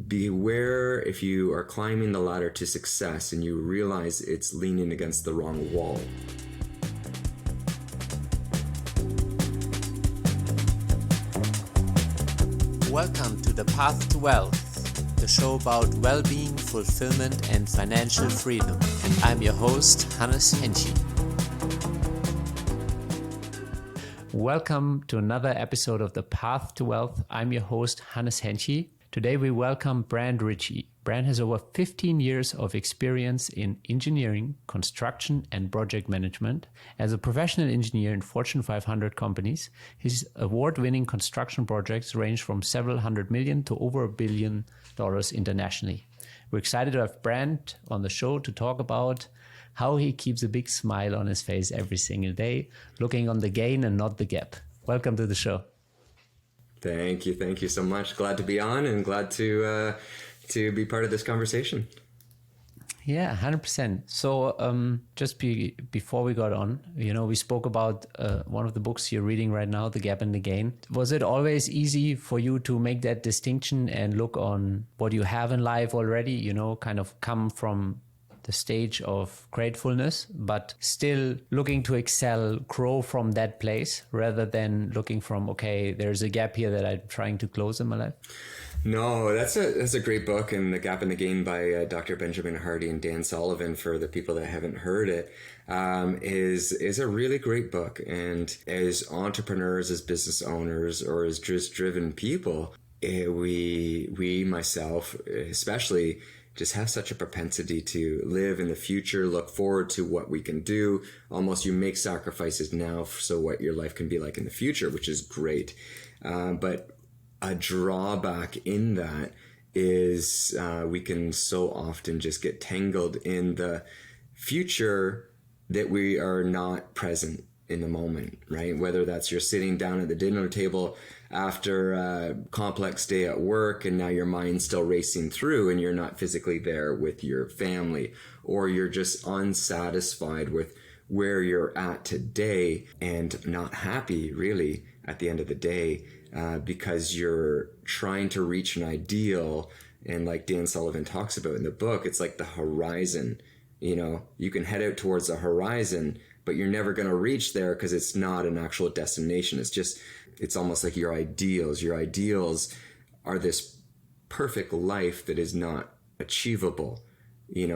beware if you are climbing the ladder to success and you realize it's leaning against the wrong wall. Welcome to The Path to Wealth, the show about well-being, fulfillment, and financial freedom. And I'm your host, Hannes Henschel. Welcome to another episode of The Path to Wealth. I'm your host, Hannes Henschel. Today we welcome Brent Ritchie. Brent has over 15 years of experience in engineering, construction, and project management. As a professional engineer in Fortune 500 companies, his award-winning construction projects range from several hundred million to over $1 billion internationally. We're excited to have Brent on the show to talk about how he keeps a big smile on his face every single day, looking on the gain and not the gap. Welcome to the show. Thank you so much. Glad to be on and glad to be part of this conversation. Yeah, 100%. So before we got on, we spoke about one of the books you're reading right now, The Gap and the Gain. Was it always easy for you to make that distinction and look on what you have in life already, kind of come from the stage of gratefulness, but still looking to excel, grow from that place rather than looking from, okay, there's a gap here that I'm trying to close in my life? No, that's a great book, and The Gap and the Gain by Dr. Benjamin Hardy and Dan Sullivan, for the people that haven't heard it, is a really great book. And as entrepreneurs, as business owners, or as just driven people, we myself especially, just have such a propensity to live in the future, look forward to what we can do. Almost you make sacrifices now so what your life can be like in the future, which is great. But a drawback in that is we can so often just get tangled in the future that we are not present in the moment, right? Whether that's you're sitting down at the dinner table after a complex day at work and now your mind's still racing through and you're not physically there with your family, or you're just unsatisfied with where you're at today and not happy really at the end of the day because you're trying to reach an ideal. And like Dan Sullivan talks about in the book, it's like the horizon. You can head out towards the horizon, but you're never going to reach there because it's not an actual destination. It's almost like your ideals. Your ideals are this perfect life that is not achievable.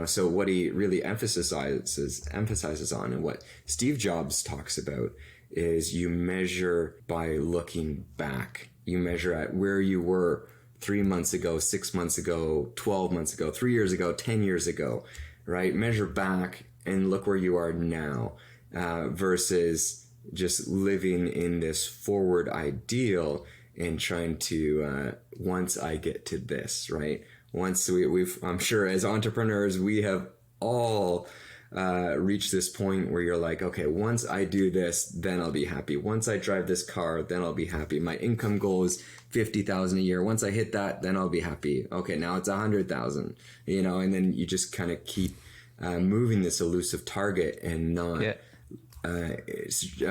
So what he really emphasizes on, and what Steve Jobs talks about, is you measure by looking back. You measure at where you were 3 months ago, 6 months ago, 12 months ago, 3 years ago, 10 years ago, right? Measure back and look where you are now. Versus just living in this forward ideal and trying to, once I get to this, right? Once I'm sure as entrepreneurs, we have all reached this point where you're like, okay, once I do this, then I'll be happy. Once I drive this car, then I'll be happy. My income goal is $50,000 a year. Once I hit that, then I'll be happy. Okay, now it's 100,000, and then you just kind of keep moving this elusive target and not... Yeah.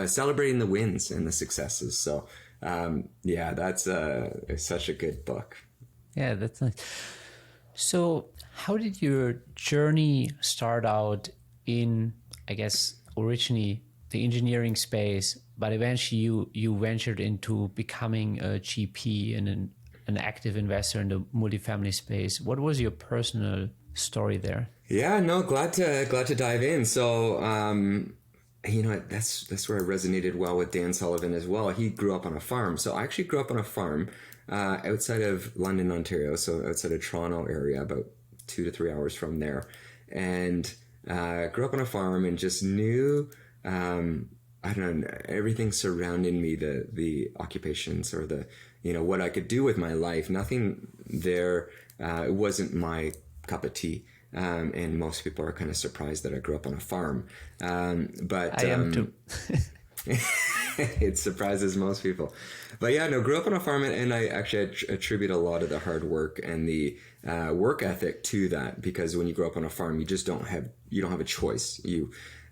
Celebrating the wins and the successes. So, that's such a good book. Yeah, that's nice. So, how did your journey start out in, I guess, originally the engineering space, but eventually you ventured into becoming a GP and an active investor in the multifamily space? What was your personal story there? Yeah, no, glad to dive in. So, that's where I resonated well with Dan Sullivan as well. He grew up on a farm. So I actually grew up on a farm outside of London, Ontario. So outside of Toronto area, about 2 to 3 hours from there. And grew up on a farm and just knew, everything surrounding me, the occupations or the, what I could do with my life. Nothing there, it wasn't my cup of tea. And most people are kind of surprised that I grew up on a farm. But I am too. It surprises most people. But yeah, no, grew up on a farm, and I actually attribute a lot of the hard work and the work ethic to that, because when you grow up on a farm, you just don't have a choice.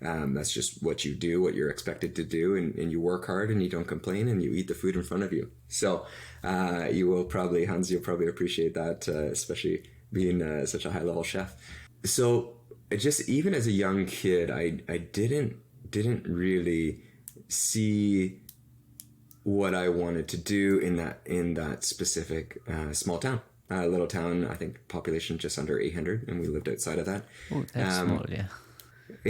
That's just what you do, what you're expected to do, and you work hard and you don't complain and you eat the food in front of you. So Hans, you'll probably appreciate that, especially being such a high level chef. So just even as a young kid, I didn't really see what I wanted to do in that specific small town. Little town, I think population just under 800, and we lived outside of that. Oh, that's small, yeah.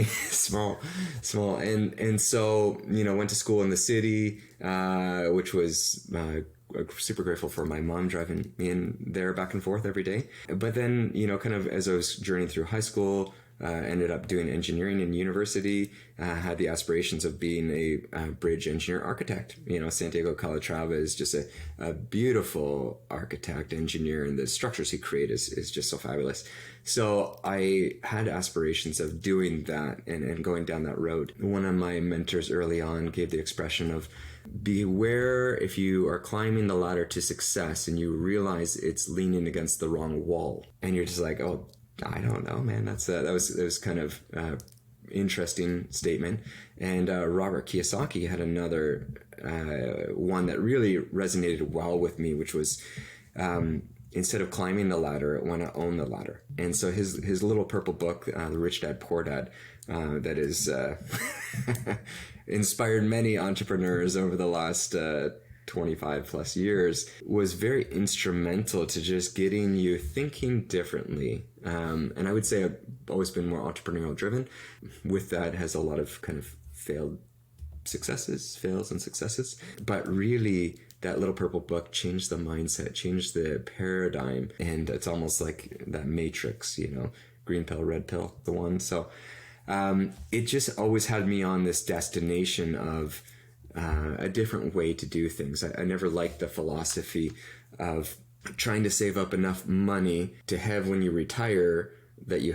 small. And so, went to school in the city, which was super grateful for my mom driving me in there back and forth every day. But then, kind of as I was journeying through high school, ended up doing engineering in university, had the aspirations of being a bridge engineer architect. Santiago Calatrava is just a beautiful architect, engineer, and the structures he creates is just so fabulous. So I had aspirations of doing that and going down that road. One of my mentors early on gave the expression of, beware if you are climbing the ladder to success and you realize it's leaning against the wrong wall. And you're just like, oh, I don't know, man. That was kind of interesting statement. And Robert Kiyosaki had another one that really resonated well with me, which was instead of climbing the ladder, I want to own the ladder. And so his little purple book, The Rich Dad Poor Dad, that is inspired many entrepreneurs over the last 25 plus years, was very instrumental to just getting you thinking differently. And I would say I've always been more entrepreneurial driven. With that has a lot of kind of fails and successes. But really, that little purple book changed the mindset, changed the paradigm. And it's almost like that matrix, green pill, red pill, the one. So it just always had me on this destination of a different way to do things. I never liked the philosophy of trying to save up enough money to have when you retire that you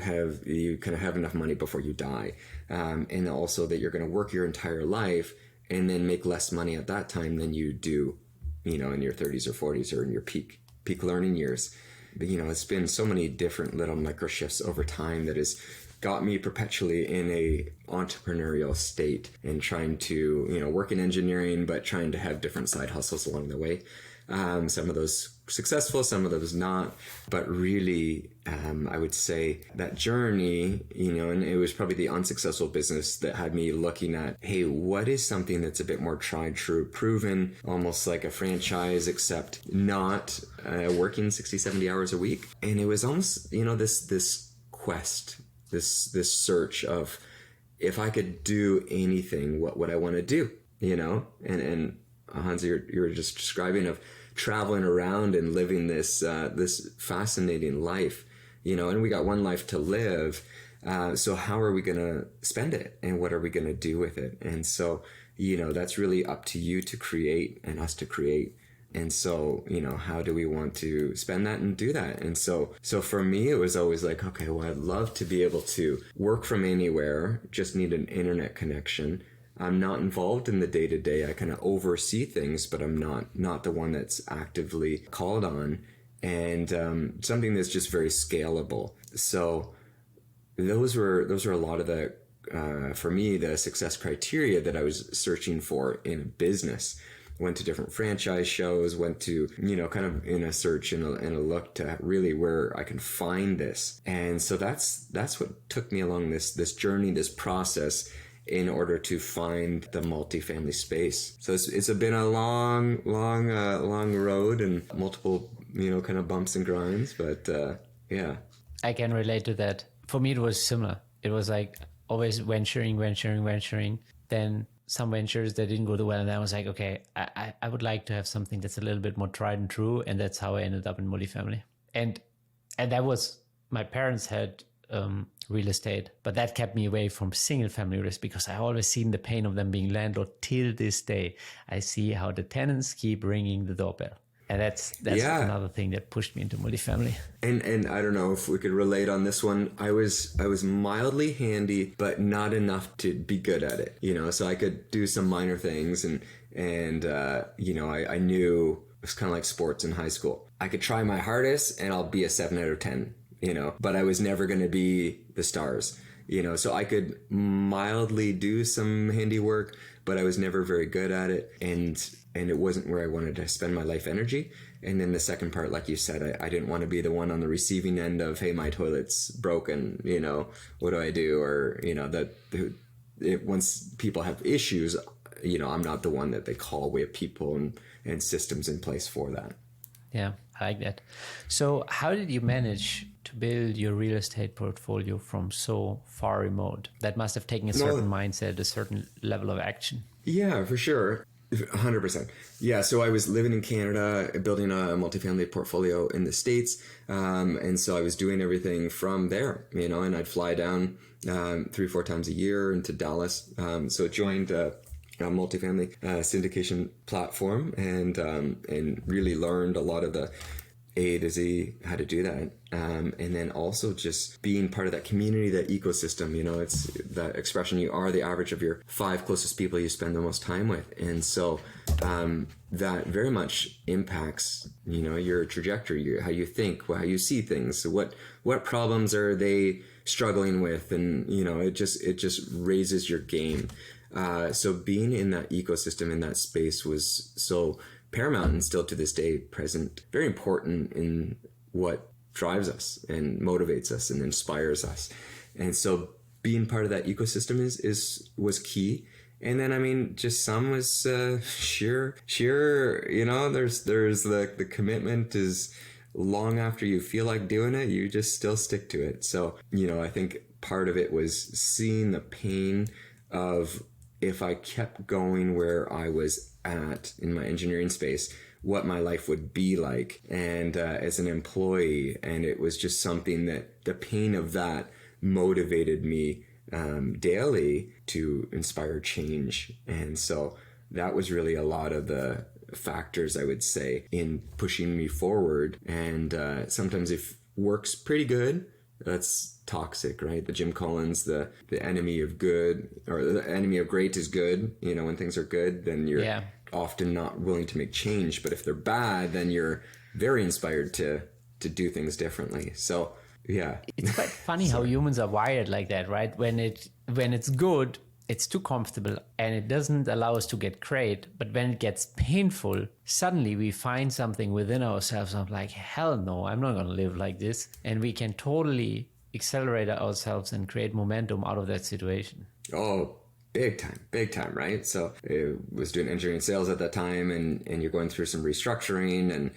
kind of have enough money before you die. And also that you're going to work your entire life and then make less money at that time than you do, in your 30s or 40s or in your peak learning years. But, it's been so many different little micro shifts over time that has got me perpetually in a entrepreneurial state and trying to, work in engineering, but trying to have different side hustles along the way. Some of those successful, some of those not, but really, I would say that journey, and it was probably the unsuccessful business that had me looking at, hey, what is something that's a bit more tried, true, proven, almost like a franchise, except not working 60, 70 hours a week. And it was almost, this quest, this search of, if I could do anything, what would I want to do? And Hans, you were just describing of traveling around and living this fascinating life, and we got one life to live. So how are we going to spend it, and what are we going to do with it? And so, that's really up to you to create and us to create. And so, how do we want to spend that and do that? And so for me, it was always like, okay, well, I'd love to be able to work from anywhere, just need an internet connection. I'm not involved in the day-to-day. I kind of oversee things, but I'm not the one that's actively called on, and something that's just very scalable. So those were a lot of the, for me, the success criteria that I was searching for in a business. Went to different franchise shows, went to, kind of in a search and a look to really where I can find this. And so that's what took me along this journey, this process, in order to find the multifamily space. So it's been a long road and multiple, kind of bumps and grinds, but yeah. I can relate to that. For me, it was similar. It was like always venturing. Then some ventures that didn't go too well. And I was like, okay, I would like to have something that's a little bit more tried and true. And that's how I ended up in multifamily. And that was, my parents had real estate, but that kept me away from single family risk, because I always seen the pain of them being landlord. Till this day, I see how the tenants keep ringing the doorbell. And that's Yeah. another thing that pushed me into multifamily. And I don't know if we could relate on this one. I was mildly handy, but not enough to be good at it. So I could do some minor things, and I knew it was kind of like sports in high school. I could try my hardest, and I'll be a 7 out of 10. But I was never going to be the stars. So I could mildly do some handiwork, but I was never very good at it, and it wasn't where I wanted to spend my life energy. And then the second part, like you said, I didn't want to be the one on the receiving end of, hey, my toilet's broken, what do I do? Or, once people have issues, I'm not the one that they call. We have people and systems in place for that. Yeah, I like that. So how did you manage to build your real estate portfolio from so far remote? That must have taken a certain mindset, a certain level of action. Yeah, for sure. 100%. Yeah, so I was living in Canada, building a multifamily portfolio in the States. And so I was doing everything from there, and I'd fly down 3-4 times a year into Dallas. So I joined a multifamily syndication platform and really learned a lot of the A to Z, how to do that. And then also just being part of that community, that ecosystem, it's that expression, you are the average of your 5 closest people you spend the most time with. And so that very much impacts, your trajectory, how you think, how you see things. So what problems are they struggling with? And, it just raises your game. So being in that ecosystem, in that space, was so paramount and still to this day present, very important in what drives us and motivates us and inspires us. And so being part of that ecosystem was key. And then, just some was sheer, there's the commitment is long after you feel like doing it, you just still stick to it. So, I think part of it was seeing the pain of, if I kept going where I was at in my engineering space, what my life would be like, and as an employee. And it was just something that the pain of that motivated me daily to inspire change. And so that was really a lot of the factors, I would say, in pushing me forward. And sometimes if work's pretty good, that's toxic, right? The Jim Collins, the enemy of good, or the enemy of great is good. When things are good, then you're often not willing to make change. But if they're bad, then you're very inspired to do things differently. So yeah, it's quite funny how humans are wired like that, right? When it's good, it's too comfortable and it doesn't allow us to get great. But when it gets painful, suddenly we find something within ourselves. I'm like, hell no, I'm not going to live like this. And we can totally accelerate ourselves and create momentum out of that situation. Oh, big time, right? So I was doing engineering sales at that time, and you're going through some restructuring. And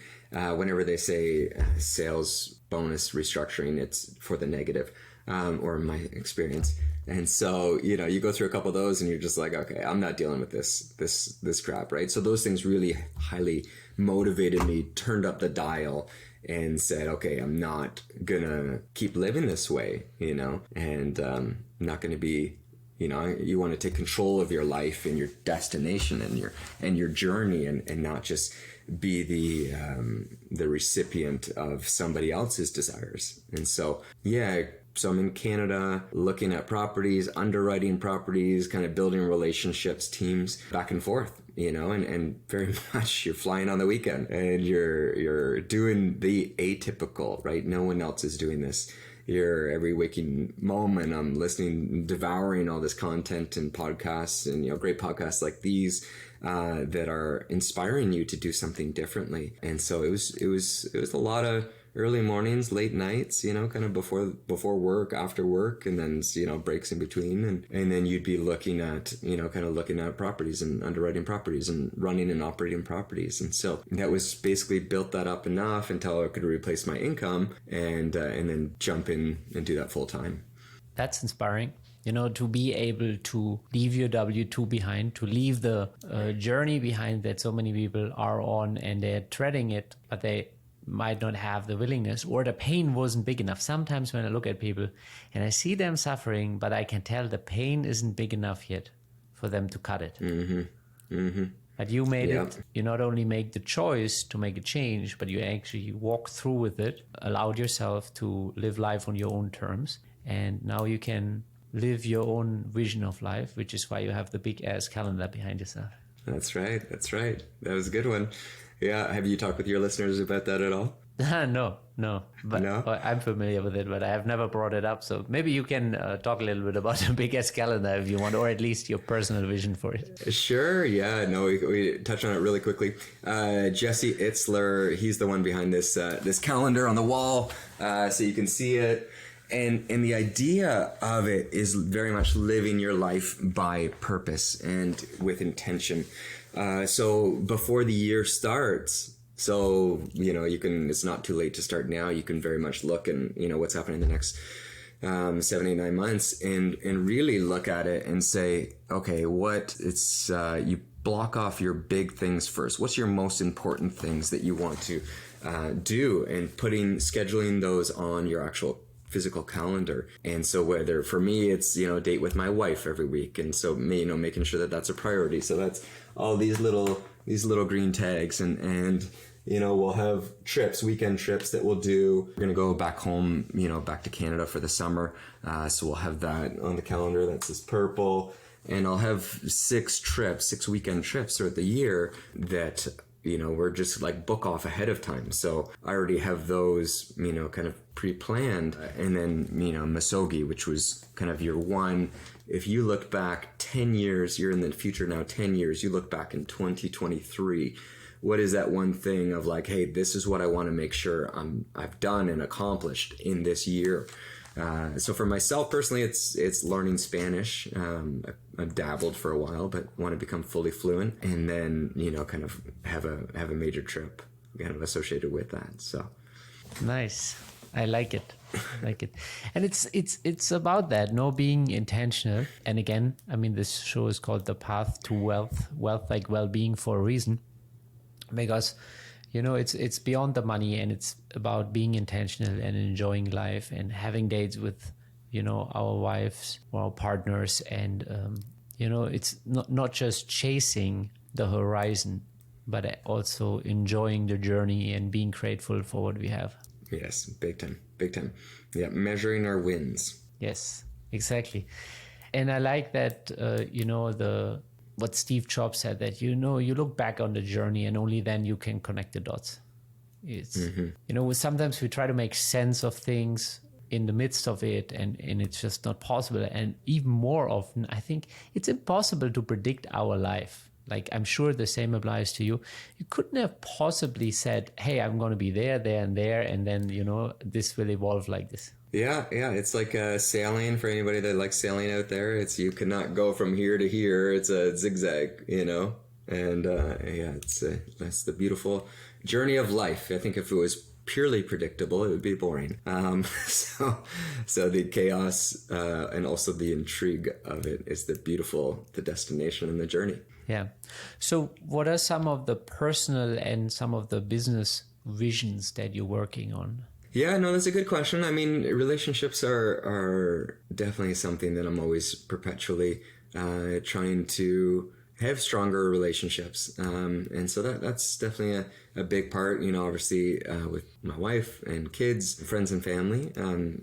whenever they say sales bonus restructuring, it's for the negative, or in my experience. And so, you go through a couple of those and you're just like, okay, I'm not dealing with this crap, right? So those things really highly motivated me, turned up the dial, and said, okay, I'm not gonna keep living this way, and I'm not gonna be, you want to take control of your life and your destination and your journey, and not just be the recipient of somebody else's desires. And so, so I'm in Canada looking at properties, underwriting properties, kind of building relationships, teams back and forth, and very much you're flying on the weekend and you're doing the atypical, right? No one else is doing this. Every waking moment, I'm listening, devouring all this content and podcasts, and great podcasts like these that are inspiring you to do something differently. And so it was a lot of early mornings, late nights, kind of before work, after work, and then breaks in between, and then you'd be looking at looking at properties and underwriting properties and running and operating properties. And so that was basically built that up enough until I could replace my income and then jump in and do that full time. That's inspiring. To be able to leave your W-2 behind, to leave the journey behind that so many people are on, and they're treading it, but they might not have the willingness, or the pain wasn't big enough. Sometimes when I look at people and I see them suffering, but I can tell the pain isn't big enough yet for them to cut it. But you made it, you not only make the choice to make a change, but you actually walked through with it, allowed yourself to live life on your own terms. And now you can live your own vision of life, which is why you have the big ass calendar behind yourself. That's right. That's right. That was a good one. Yeah. Have you talked with your listeners about that at all? No. But No? I'm familiar with it, but I have never brought it up. So maybe you can talk a little bit about the big ass calendar if you want, or at least your personal vision for it. Sure. Yeah. No, we touched on it really quickly. Jesse Itzler, he's the one behind this this calendar on the wall, so you can see it. And the idea of it is very much living your life by purpose and with intention. So before the year starts, so, it's not too late to start now. You can very much look and, what's happening in the next 7, 8, 9 months and really look at it and say, okay, you block off your big things first. What's your most important things that you want to do, and scheduling those on your actual physical calendar. And so whether for me it's date with my wife every week, and so making sure that that's a priority. So that's all these little green tags, and we'll have weekend trips that we'll do. We're going to go back home, back to Canada for the summer. So we'll have that on the calendar. That's this purple. And I'll have 6 weekend trips throughout the year that, we're just like book off ahead of time. So I already have those, kind of pre-planned. And then, Masogi, which was kind of year one. If you look back 10 years, you're in the future now, 10 years, you look back in 2023, what is that one thing of like, hey, this is what I want to make sure I've done and accomplished in this year. So for myself personally, it's learning Spanish. I've dabbled for a while, but want to become fully fluent, and then kind of have a major trip kind of associated with that. So nice, I like it. And it's about that, being intentional. And again, I mean, this show is called The Path to Wealth like well-being for a reason, because it's beyond the money, and it's about being intentional and enjoying life and having dates with our wives or our partners, and it's not just chasing the horizon, but also enjoying the journey and being grateful for what we have. Yes, big time. Yeah, measuring our wins. Yes, exactly. And I like that what Steve Jobs said, that you look back on the journey and only then you can connect the dots. It's sometimes we try to make sense of things in the midst of it, and it's just not possible. And even more often, I think it's impossible to predict our life. Like, I'm sure the same applies to you. You couldn't have possibly said, hey, I'm going to be there, and there, and then, this will evolve like this. Yeah. It's like sailing. For anybody that likes sailing out there, you cannot go from here to here. It's a zigzag, and that's the beautiful journey of life. I think if it was purely predictable, it would be boring. So the chaos and also the intrigue of it is the destination and the journey. Yeah. So what are some of the personal and some of the business visions that you're working on? Yeah, no, that's a good question. I mean, relationships are definitely something that I'm always perpetually trying to have stronger relationships. And so that's definitely a big part, obviously with my wife and kids, friends and family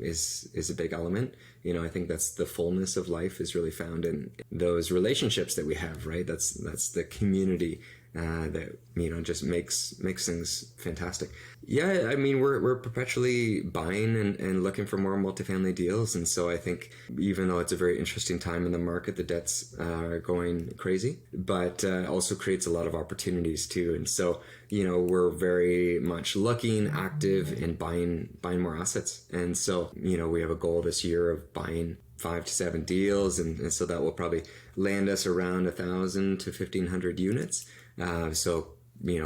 is a big element. I think that's the fullness of life is really found in those relationships that we have, right? That's the community that just makes things fantastic. Yeah, I mean we're perpetually buying and looking for more multifamily deals, and so I think even though it's a very interesting time in the market, the debts are going crazy, but also creates a lot of opportunities too. And so we're very much looking, active, and buying more assets. And so we have a goal this year of buying 5 to 7 deals, and so that will probably land us around 1,000 to 1,500 units. So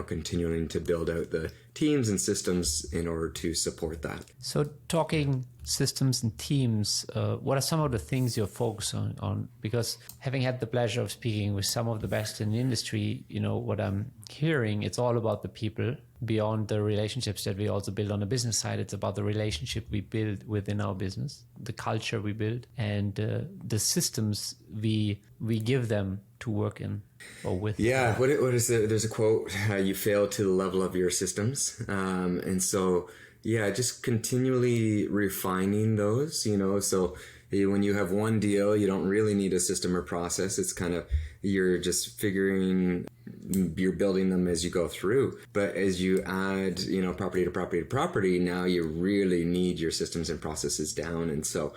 continuing to build out the teams and systems in order to support that. So talking systems and teams, what are some of the things you're focused on? Because having had the pleasure of speaking with some of the best in the industry, what I'm hearing, it's all about the people. beyond the relationships that we also build on the business side. It's about the relationship we build within our business, the culture we build, and the systems we give them to work in or with. Yeah, what is there's a quote, you fail to the level of your systems. And so, yeah, just continually refining those, so when you have one deal, you don't really need a system or process. It's kind of, you're just you're building them as you go through. But as you add, property to property to property, now you really need your systems and processes down. And so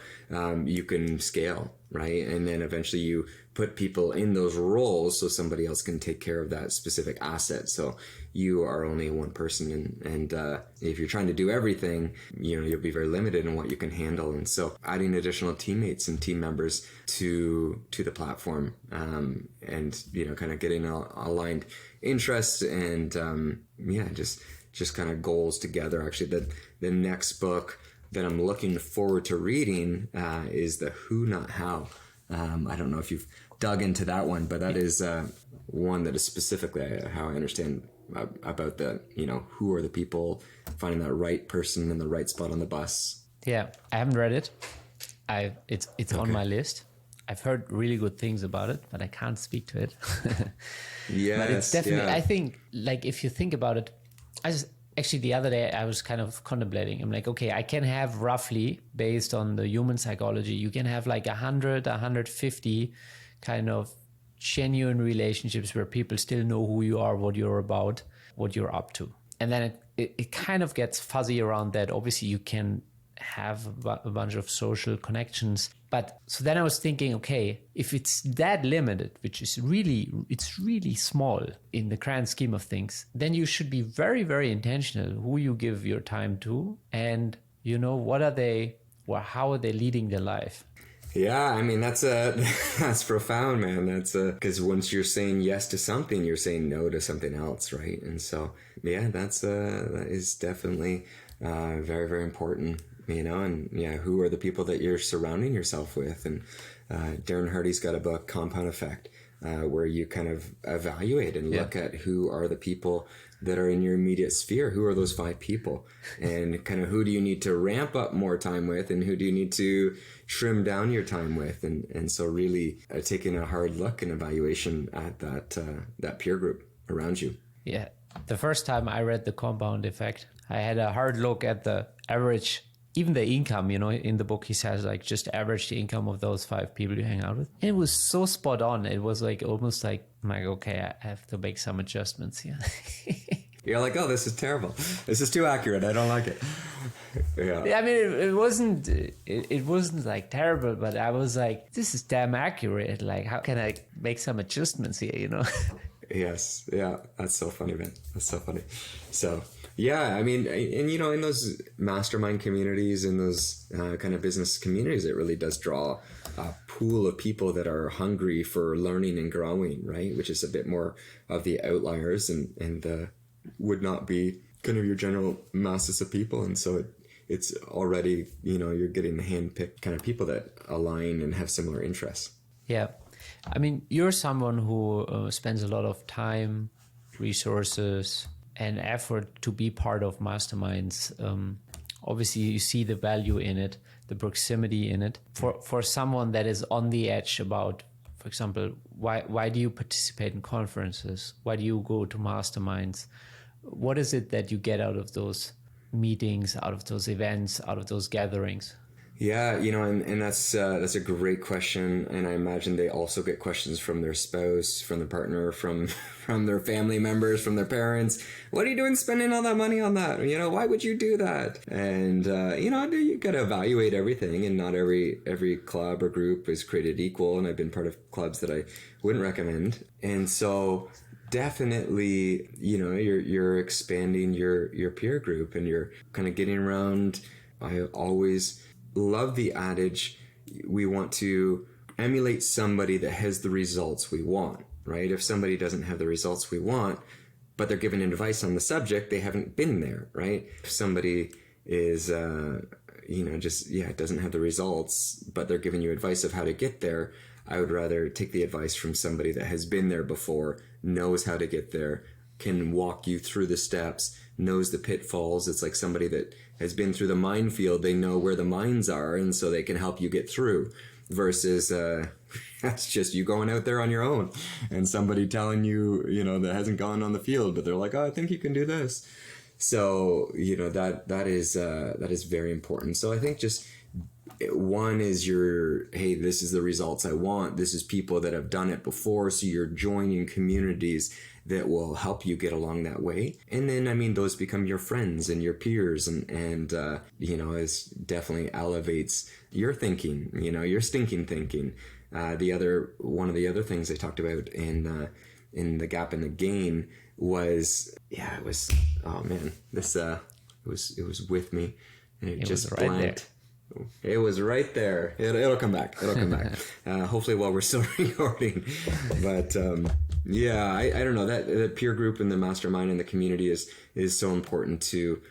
you can scale, right? And then eventually you put people in those roles so somebody else can take care of that specific asset. So you are only one person, and if you're trying to do everything, you'll be very limited in what you can handle. And so adding additional teammates and team members to the platform, and kind of getting aligned interests and just kind of goals together. Actually, the next book that I'm looking forward to reading is the Who Not How. I don't know if you've dug into that one, but that is one that is specifically how I understand about the, who are the people, finding that right person in the right spot on the bus. Yeah, I haven't read it. It's okay. On my list. I've heard really good things about it, but I can't speak to it. Yes, but it's definitely, I think, like, if you think about it, actually the other day I was kind of contemplating. I'm like, okay, I can have roughly, based on the human psychology, you can have like 100, 150 kind of genuine relationships where people still know who you are, what you're about, what you're up to. And then it kind of gets fuzzy around that. Obviously, you can have a bunch of social connections. But so then I was thinking, okay, if it's that limited, which is it's really small in the grand scheme of things, then you should be very, very intentional who you give your time to, and what are they, or how are they leading their life. Yeah, I mean, that's profound, man. That's because once you're saying yes to something, you're saying no to something else, right? And so, yeah, that is definitely very, very important, and yeah, who are the people that you're surrounding yourself with? And Darren Hardy's got a book, Compound Effect, where you kind of evaluate and look at who are the people that are in your immediate sphere. Who are those 5 people? And kind of who do you need to ramp up more time with, and who do you need to trim down your time with? And so really taking a hard look and evaluation at that peer group around you. Yeah. The first time I read The Compound Effect, I had a hard look at the average, even the income, in the book he says, like, just average the income of those 5 people you hang out with. And it was so spot on. It was like almost like, I'm like, okay, I have to make some adjustments here. You're like, oh, this is terrible. This is too accurate. I don't like it. Yeah. I mean, it wasn't like terrible, but I was like, this is damn accurate. Like, how can I make some adjustments here, Yes. Yeah. That's so funny, man. That's so funny. So, yeah, I mean, and in those mastermind communities, in those kind of business communities, it really does draw a pool of people that are hungry for learning and growing, right? Which is a bit more of the outliers and would not be kind of your general masses of people. And so it's already, you're getting handpicked kind of people that align and have similar interests. Yeah. I mean, you're someone who spends a lot of time, resources, and effort to be part of masterminds. Obviously, you see the value in it, the proximity in it. For someone that is on the edge about, for example, why do you participate in conferences? Why do you go to masterminds? What is it that you get out of those meetings, out of those events, out of those gatherings? Yeah, and that's a great question, and I imagine they also get questions from their spouse, from their partner, from their family members, from their parents. What are you doing spending all that money on that? Why would you do that? And you got to evaluate everything, and not every club or group is created equal. And I've been part of clubs that I wouldn't recommend, and so definitely, you're expanding your peer group, and you're kind of getting around. I always love the adage, we want to emulate somebody that has the results we want, right? If somebody doesn't have the results we want, but they're giving advice on the subject, they haven't been there, right? If somebody is, doesn't have the results, but they're giving you advice of how to get there, I would rather take the advice from somebody that has been there before, knows how to get there, can walk you through the steps, knows the pitfalls. It's like somebody that has been through the minefield. They know where the mines are, and so they can help you get through. Versus that's just you going out there on your own and somebody telling you, that hasn't gone on the field, but they're like, oh, I think you can do this. So, that is very important. So I think just one is hey, this is the results I want. This is people that have done it before. So you're joining communities that will help you get along that way. And then, those become your friends and your peers and it definitely elevates your thinking, your stinking thinking. One of the other things I talked about in the gap and the gain was, it was with me and it just was right blanked. It was right there. It'll come back. Hopefully while we're still recording. But I don't know, that the peer group and the mastermind and the community is so important to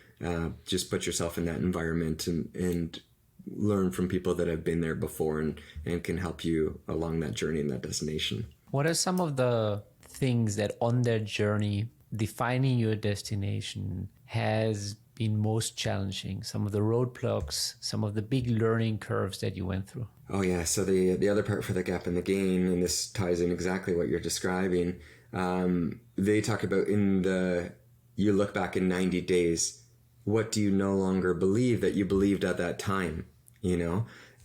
just put yourself in that environment and learn from people that have been there before and can help you along that journey and that destination. What are some of the things that on their journey defining your destination has been most challenging? Some of the roadblocks, some of the big learning curves that you went through? Oh yeah, so the other part for the gap and the gain, and this ties in exactly what you're describing, they talk about you look back in 90 days, what do you no longer believe that you believed at that time,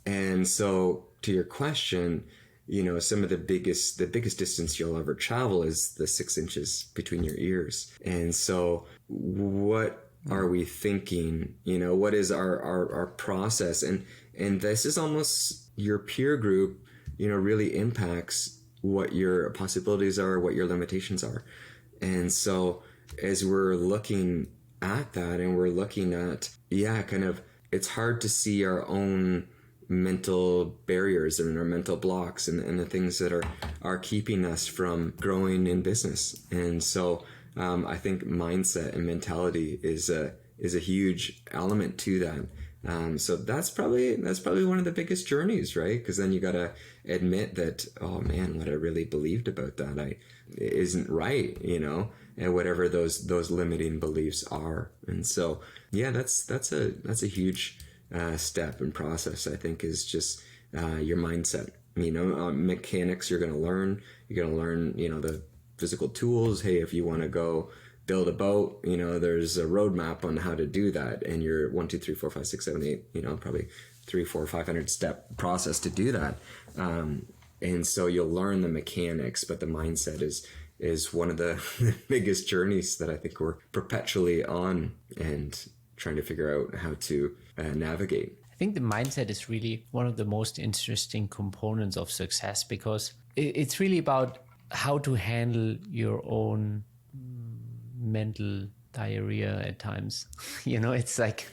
And so to your question, some of the biggest distance you'll ever travel is the 6 inches between your ears. And so what are we thinking? What is our process? And this is almost your peer group, really impacts what your possibilities are, what your limitations are. And so as we're looking at that and we're looking at, it's hard to see our own mental barriers and our mental blocks and the things that are keeping us from growing in business. And so I think mindset and mentality is a huge element to that. So that's probably one of the biggest journeys, right? Because then you got to admit that, oh man, what I really believed about that isn't right, and whatever those limiting beliefs are. And so that's a huge step and process, I think, is just your mindset. Mechanics you're going to learn. You're going to learn, the physical tools. Hey, if you want to go build a boat, there's a roadmap on how to do that, and your 1, 2, 3, 4, 5, 6, 7, 8, probably 3, 4, 500 step process to do that. And so you'll learn the mechanics, but the mindset is one of the biggest journeys that I think we're perpetually on and trying to figure out how to navigate. I think the mindset is really one of the most interesting components of success, because it's really about how to handle your own mental diarrhea at times. It's like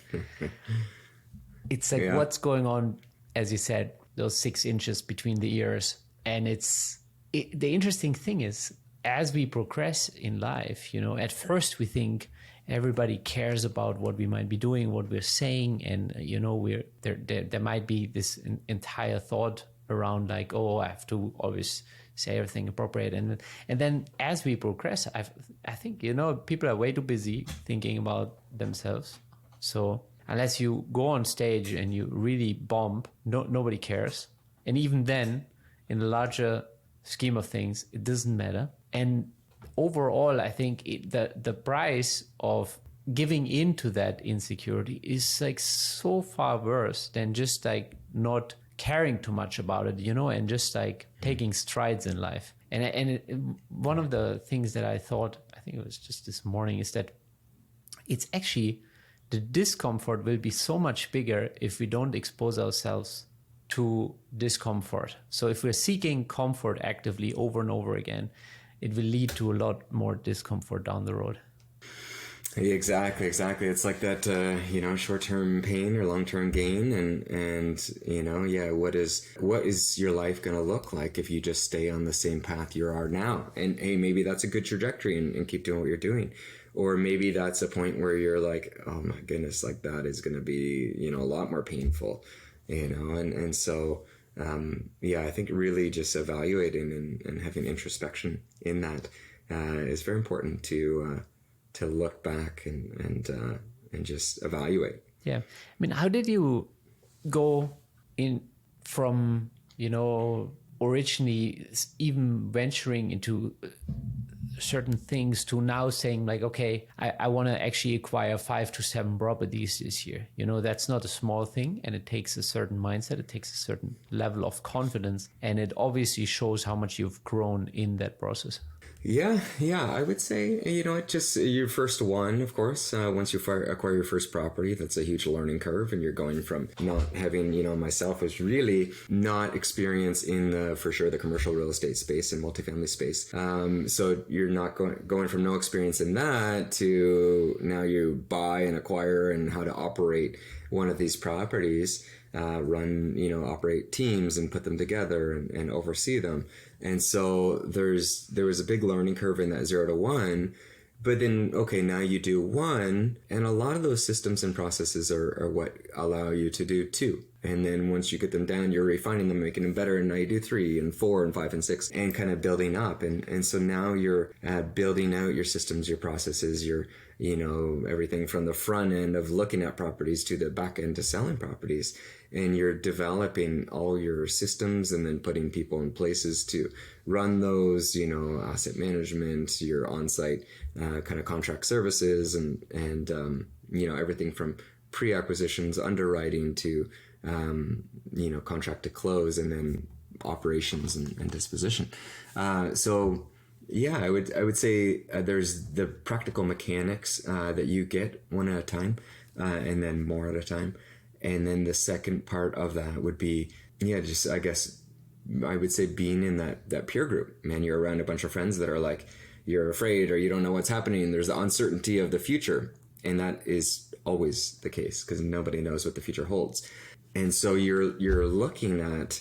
what's going on, as you said, those 6 inches between the ears. And the interesting thing is, as we progress in life, at first we think everybody cares about what we might be doing, what we're saying, and there might be this entire thought around like, oh, I have to always say everything appropriate, and then as we progress, I think people are way too busy thinking about themselves. So unless you go on stage and you really bomb, nobody cares, and even then, in the larger scheme of things, it doesn't matter. And overall, I think the price of giving into that insecurity is like so far worse than just like not caring too much about it, and just like taking strides in life. And one of the things that I thought, I think it was just this morning, is that it's actually the discomfort will be so much bigger if we don't expose ourselves to discomfort. So if we're seeking comfort actively over and over again, it will lead to a lot more discomfort down the road. Exactly. It's like that, short-term pain or long-term gain. And what is your life going to look like if you just stay on the same path you are now? And hey, maybe that's a good trajectory and keep doing what you're doing. Or maybe that's a point where you're like, oh my goodness, like that is going to be, a lot more painful, and so, I think really just evaluating and having introspection in that, is very important to look back and just evaluate. Yeah. I mean, how did you go in from, originally even venturing into certain things to now saying like, okay, I want to actually acquire 5 to 7 properties this year. That's not a small thing, and it takes a certain mindset. It takes a certain level of confidence, and it obviously shows how much you've grown in that process. Yeah, I would say, just your first one, of course, once you acquire your first property, that's a huge learning curve, and you're going from not having, myself was really not experienced in for sure, the commercial real estate space and multifamily space. So you're not going from no experience in that to now you buy and acquire and how to operate one of these properties, operate teams and put them together and oversee them. And so there was a big learning curve in that 0 to 1, but then, okay, now you do 1, and a lot of those systems and processes are what allow you to do 2. And then once you get them down, you're refining them, making them better, and now you do 3 and 4 and 5 and 6, and kind of building up. And so now you're building out your systems, your processes, your, everything from the front end of looking at properties to the back end to selling properties. And you're developing all your systems and then putting people in places to run those, asset management, your on-site kind of contract services and everything from pre-acquisitions, underwriting to, contract to close, and then operations and disposition. I would say there's the practical mechanics that you get one at a time and then more at a time. And then the second part of that would be, I guess I would say being in that peer group. Man, you're around a bunch of friends that are like, you're afraid or you don't know what's happening. There's the uncertainty of the future. And that is always the case because nobody knows what the future holds. And so you're looking at,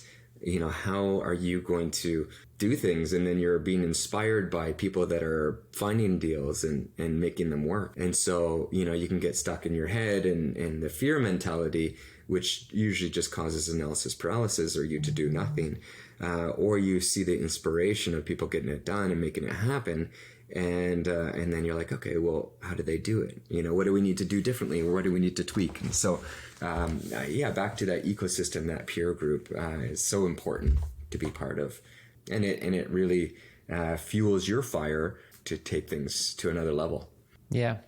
how are you going to do things? And then you're being inspired by people that are finding deals and making them work. And so, you can get stuck in your head and the fear mentality, which usually just causes analysis paralysis or you to do nothing. Or you see the inspiration of people getting it done and making it happen. And then you're like, okay, well, how do they do it? What do we need to do differently? Or what do we need to tweak? And so, back to that ecosystem, that peer group is so important to be part of. And it really fuels your fire to take things to another level. Yeah.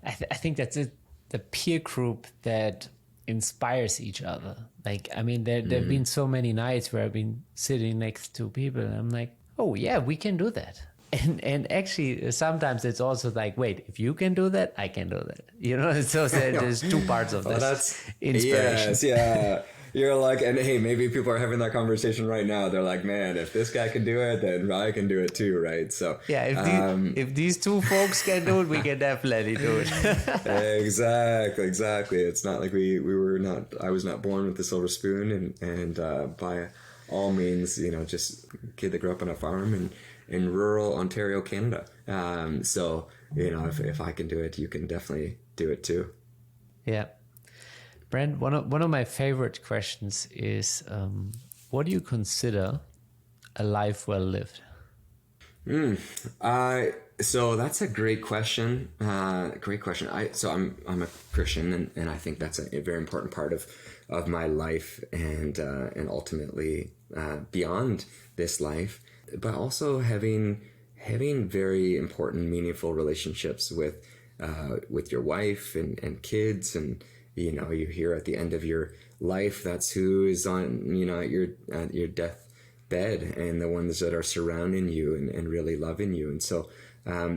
I think that's it. The peer group that inspires each other. Like, I mean, there have been so many nights where I've been sitting next to people and I'm like, oh yeah, we can do that. And actually, sometimes it's also like, wait, if you can do that, I can do that. So there's 2 parts of this. That's inspiration. Yes, yeah. You're like, and hey, maybe people are having that conversation right now. They're like, man, if this guy can do it, then I can do it too, right? So yeah, if these 2 folks can do it, we can definitely do it. Exactly. It's not like I was not born with a silver spoon, and by all means, just kid that grew up on a farm in rural Ontario, Canada. If I can do it, you can definitely do it too. Yeah. Brent, one of my favorite questions is, what do you consider a life well lived? So that's a great question. Great question. I'm a Christian, and I think that's a very important part of my life, and ultimately beyond this life, but also having very important, meaningful relationships with your wife and kids, and you hear at the end of your life, that's who is on at your deathbed, and the ones that are surrounding you and really loving you. And so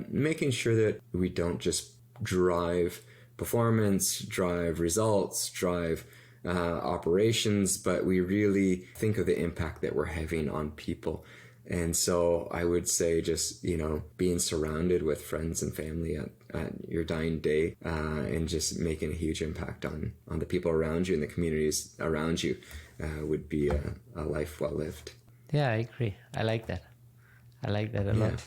making sure that we don't just drive performance, drive results, drive operations, but we really think of the impact that we're having on people. And so I would say just, being surrounded with friends and family at your dying day, and just making a huge impact on the people around you and the communities around you would be a life well lived. Yeah, I agree. I like that a lot.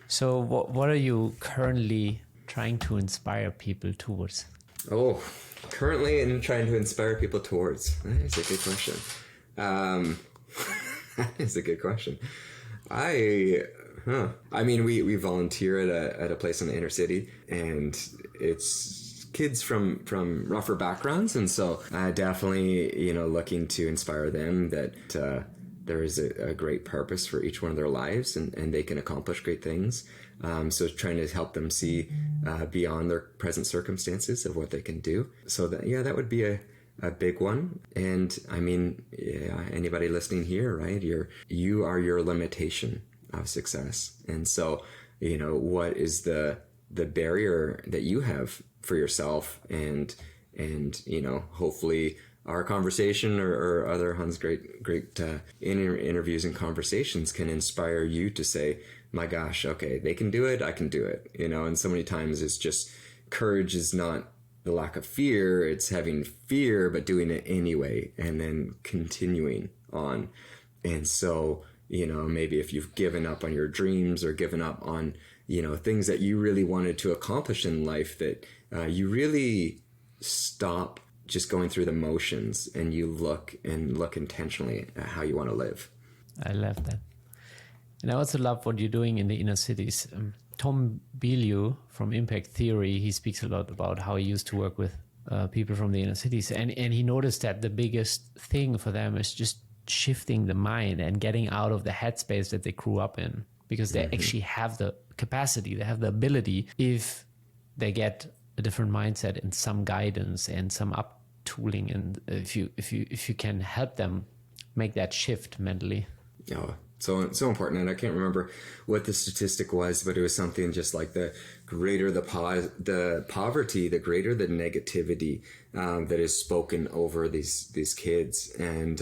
So what are you currently trying to inspire people towards? Oh, currently I'm trying to inspire people towards. That is a good question. That is a good question. Huh. I mean, we volunteer at a place in the inner city, and it's kids from rougher backgrounds, and so definitely, looking to inspire them that there is a great purpose for each one of their lives, and they can accomplish great things. So trying to help them see beyond their present circumstances of what they can do. So that would be a big one. And I mean, anybody listening here, right? You are your limitation of success. And so, what is the barrier that you have for yourself, and hopefully our conversation or other Hans great interviews and conversations can inspire you to say, my gosh, okay, they can do it, I can do it. And so many times it's just, courage is not the lack of fear, it's having fear but doing it anyway, and then continuing on. And so, maybe if you've given up on your dreams or given up on, things that you really wanted to accomplish in life, that you really stop just going through the motions, and you look intentionally at how you want to live. I love that. And I also love what you're doing in the inner cities. Tom Bilyeu from Impact Theory, he speaks a lot about how he used to work with people from the inner cities. And he noticed that the biggest thing for them is just shifting the mind and getting out of the headspace that they grew up in, because they actually have the capacity, they have the ability, if they get a different mindset and some guidance and some up-tooling, and if you can help them make that shift mentally. Oh, so important. And I can't remember what the statistic was, but it was something just like, the greater the poverty, the greater the negativity that is spoken over these kids, and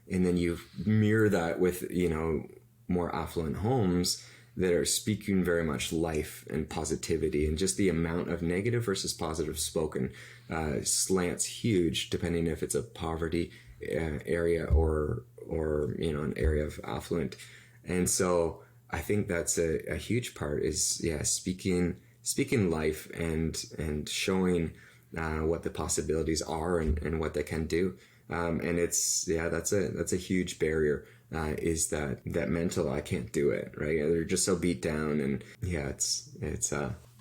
then you mirror that with more affluent homes that are speaking very much life and positivity, and just the amount of negative versus positive spoken slants huge, depending if it's a poverty area or an area of affluent. And so I think that's a huge part, is speaking life and showing what the possibilities are and what they can do. And that's a huge barrier, is that mental, I can't do it, right? They're just so beat down, and it's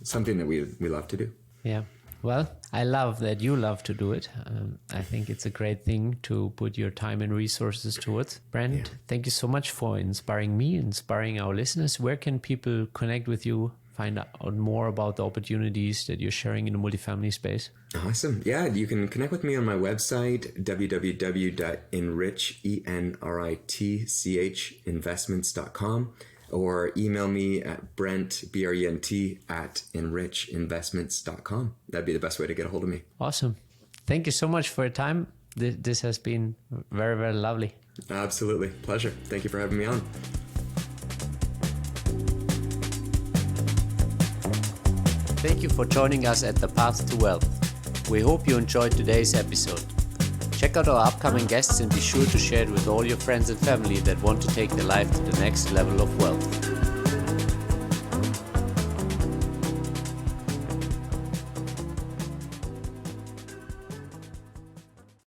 something that we love to do. Yeah. Well, I love that you love to do it. I think it's a great thing to put your time and resources towards. Brent, Thank you so much for inspiring me, inspiring our listeners. Where can people connect with you, find out more about the opportunities that you're sharing in the multifamily space? Awesome. Yeah, you can connect with me on my website, www.enritch, investments.com, or email me at Brent, BRENT, at enrichinvestments.com. That'd be the best way to get a hold of me. Awesome. Thank you so much for your time. This has been very, very lovely. Absolutely. Pleasure. Thank you for having me on. Thank you for joining us at The Path to Wealth. We hope you enjoyed today's episode. Check out our upcoming guests and be sure to share it with all your friends and family that want to take their life to the next level of wealth.